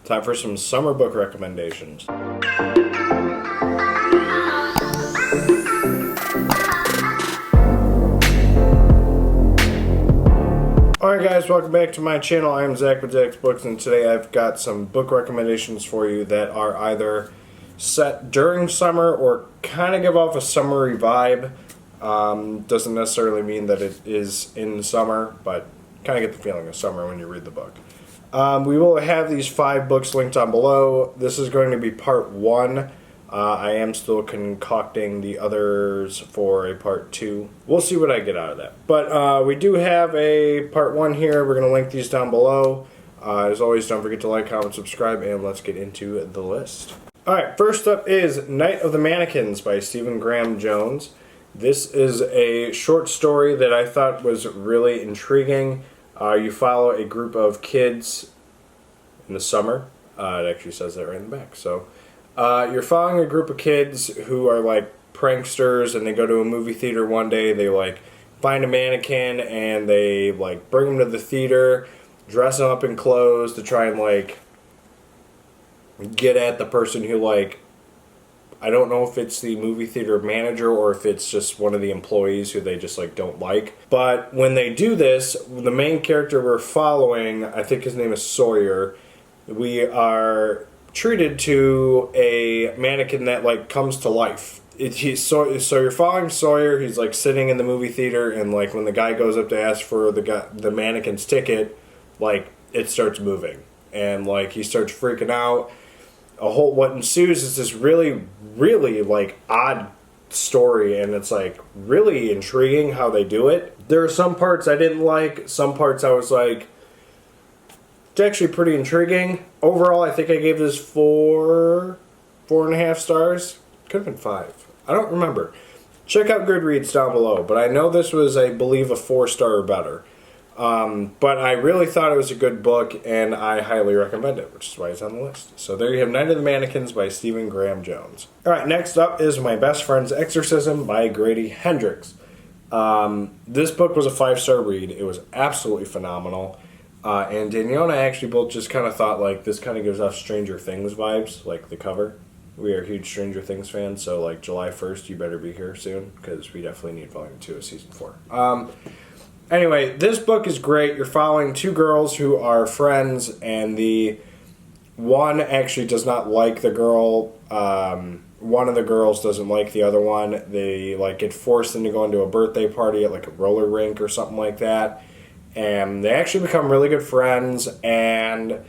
Time for some summer book recommendations. Alright guys, welcome back to my channel. I'm Zach with Zacks Books, and today I've got some book recommendations for you that are either set during summer or kind of give off a summery vibe. Doesn't necessarily mean that it is in summer, but kind of get the feeling of summer when you read the book. We will have these 5 books linked down below. This is going to be part 1. I am still concocting the others for a part 2. We'll see what I get out of that. But we do have a part 1 here. We're going to link these down below. As always, don't forget to like, comment, subscribe, and let's get into the list. Alright, first up is Night of the Mannequins by Stephen Graham Jones. This is a short story that I thought was really intriguing. You follow a group of kids in the summer. It actually says that right in the back. So you're following a group of kids who are like pranksters, and they go to a movie theater one day. They like find a mannequin and they like bring him to the theater, dress him up in clothes to try and like get at the person who, like, I don't know if it's the movie theater manager or if it's just one of the employees who they just like don't like. But when they do this, the main character we're following, I think his name is Sawyer, we are treated to a mannequin that like comes to life. So you're following Sawyer. He's like sitting in the movie theater, and like when the guy goes up to ask for the mannequin's ticket, like it starts moving, and like he starts freaking out. What ensues is this really, really like odd story, and it's like really intriguing how they do it. There are some parts I didn't like, some parts I was like, it's actually pretty intriguing. Overall, I think I gave this 4.5 stars. Could have been 5. I don't remember. Check out Goodreads down below, but I know this was, I believe, a 4-star or better. But I really thought it was a good book, and I highly recommend it, which is why it's on the list. So there you have Night of the Mannequins by Stephen Graham Jones. Alright, next up is My Best Friend's Exorcism by Grady Hendrix. This book was a 5-star read. It was absolutely phenomenal. And Danielle and I actually both just kind of thought, like, this kind of gives off Stranger Things vibes, like the cover. We are huge Stranger Things fans, so, like, July 1st, you better be here soon, because we definitely need Volume 2 of Season 4. Anyway, this book is great. You're following 2 girls who are friends, and the one actually does not like the girl. One of the girls doesn't like the other one. They like get forced into going to a birthday party at like a roller rink or something like that, and they actually become really good friends. And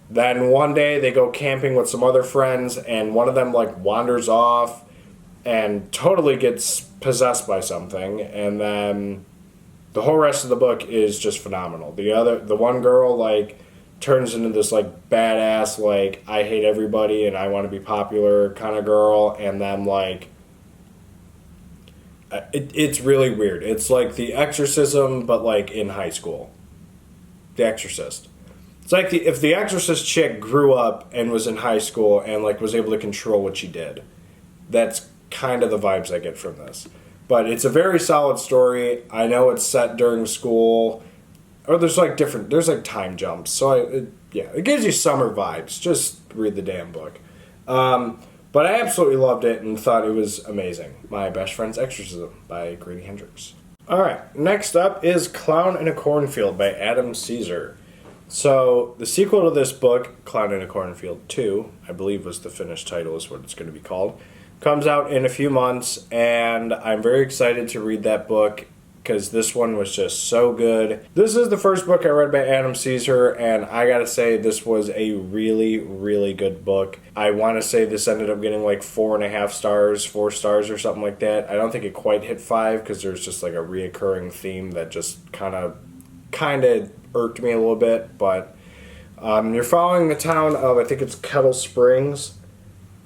then one day they go camping with some other friends, and one of them like wanders off and totally gets possessed by something, and then the whole rest of the book is just phenomenal. The one girl like turns into this like badass, like I hate everybody and I want to be popular kind of girl, and then like it's really weird. It's like The Exorcism, but like in high school. The Exorcist. It's like if the Exorcist chick grew up and was in high school and like was able to control what she did. That's kind of the vibes I get from this. But it's a very solid story. I know it's set during school. Or there's like time jumps. So it gives you summer vibes. Just read the damn book. But I absolutely loved it and thought it was amazing. My Best Friend's Exorcism by Grady Hendrix. Alright, next up is Clown in a Cornfield by Adam Caesar. So the sequel to this book, Clown in a Cornfield 2, I believe was the finished title, is what it's going to be called, comes out in a few months, and I'm very excited to read that book because this one was just so good. This is the first book I read by Adam Caesar, and I gotta say this was a really, really good book. I want to say this ended up getting like 4.5 stars, 4 stars or something like that. I don't think it quite hit 5 because there's just like a reoccurring theme that just kind of irked me a little bit, but you're following the town of, I think it's Kettle Springs.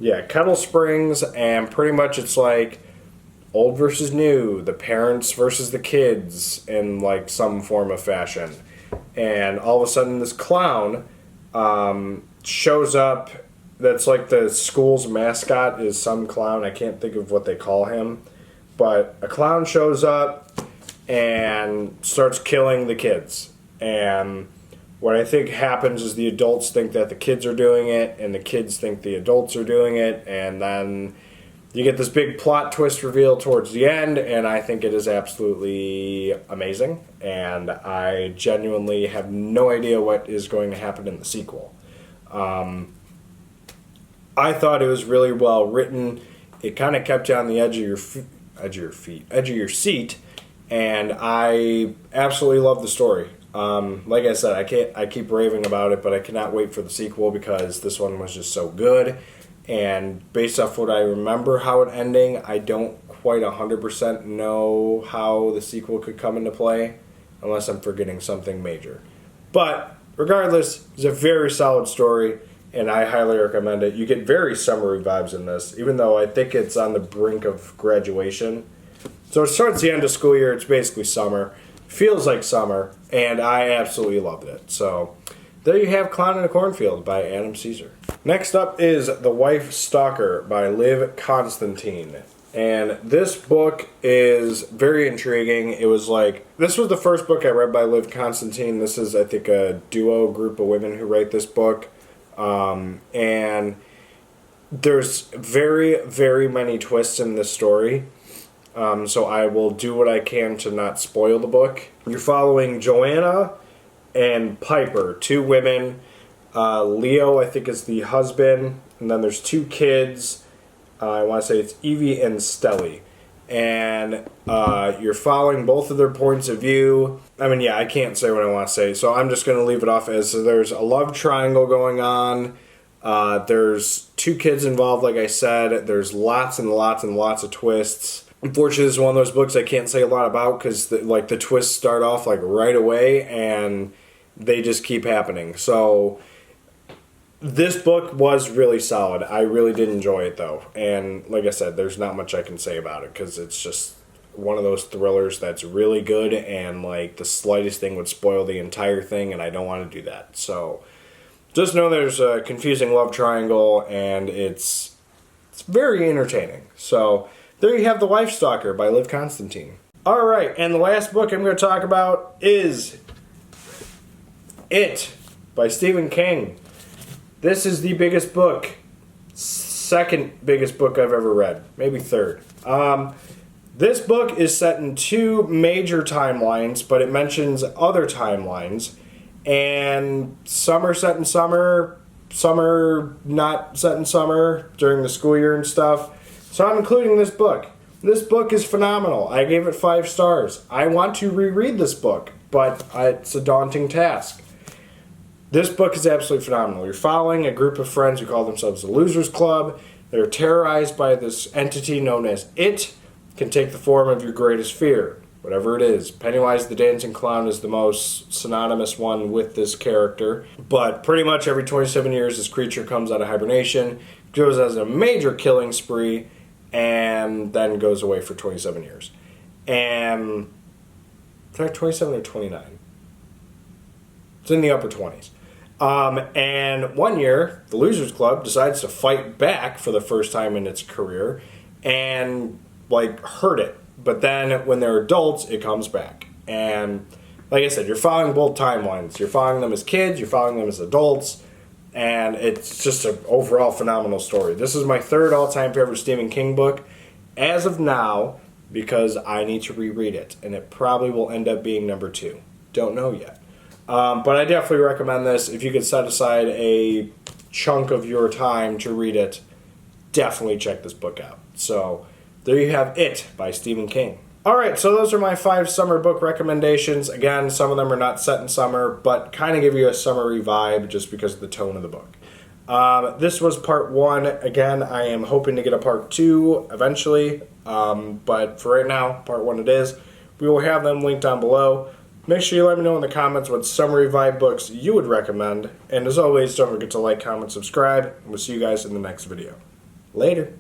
Yeah, Kettle Springs, and pretty much it's like old versus new, the parents versus the kids in like some form of fashion. And all of a sudden this clown shows up. That's like the school's mascot is some clown. I can't think of what they call him. But a clown shows up and starts killing the kids. And What I think happens is the adults think that the kids are doing it, and the kids think the adults are doing it, and then you get this big plot twist reveal towards the end, and I think it is absolutely amazing, and I genuinely have no idea what is going to happen in the sequel. I thought it was really well written. It kind of kept you on the edge of your seat, and I absolutely love the story. Like I said, I keep raving about it, but I cannot wait for the sequel because this one was just so good. And based off what I remember how it ending, I don't quite 100% know how the sequel could come into play, unless I'm forgetting something major. But regardless, it's a very solid story, and I highly recommend it. You get very summery vibes in this, even though I think it's on the brink of graduation. So it starts the end of school year. It's basically summer. Feels like summer, and I absolutely loved it. So there you have Clown in a Cornfield by Adam Caesar. Next up is The Wife Stalker by Liv Constantine. And this book is very intriguing. This was the first book I read by Liv Constantine. This is, I think, a duo group of women who write this book. And there's very, very many twists in this story. So I will do what I can to not spoil the book. You're following Joanna and Piper, two women. Leo, I think, is the husband. And then there's two kids. I want to say it's Evie and Stelly. And you're following both of their points of view. I can't say what I want to say. So I'm just going to leave it off as there's a love triangle going on. There's two kids involved, like I said. There's lots and lots and lots of twists. Unfortunately, this is one of those books I can't say a lot about because the twists start off right away and they just keep happening. So this book was really solid. I really did enjoy it though. And like I said, there's not much I can say about it because it's just one of those thrillers that's really good and the slightest thing would spoil the entire thing and I don't want to do that. So just know there's a confusing love triangle and it's very entertaining. So there you have The Wife Stalker by Liv Constantine. Alright, and the last book I'm going to talk about is It by Stephen King. This is the biggest book, second biggest book I've ever read, maybe third. This book is set in two major timelines, but it mentions other timelines. And some are set in summer, some are not set in summer during the school year and stuff. So I'm including this book. This book is phenomenal. I gave it 5 stars. I want to reread this book, but it's a daunting task. This book is absolutely phenomenal. You're following a group of friends who call themselves the Losers Club. They're terrorized by this entity known as It. It can take the form of your greatest fear, whatever it is. Pennywise the Dancing Clown is the most synonymous one with this character. But pretty much every 27 years, this creature comes out of hibernation, goes as a major killing spree, and then goes away for 27 years. And is that 27 or 29? It's in the upper 20s. And one year, the Losers Club decides to fight back for the first time in its career and hurt it. But then when they're adults, it comes back. And like I said, you're following both timelines. You're following them as kids, you're following them as adults. And it's just an overall phenomenal story. This is my third all-time favorite Stephen King book as of now because I need to reread it. And it probably will end up being number 2. Don't know yet. But I definitely recommend this. If you could set aside a chunk of your time to read it, definitely check this book out. So there you have It by Stephen King. Alright, so those are my 5 summer book recommendations. Again, some of them are not set in summer, but kind of give you a summery vibe just because of the tone of the book. This was part 1. Again, I am hoping to get a part 2 eventually, but for right now, part 1 it is. We will have them linked down below. Make sure you let me know in the comments what summery vibe books you would recommend. And as always, don't forget to like, comment, subscribe, and we'll see you guys in the next video. Later.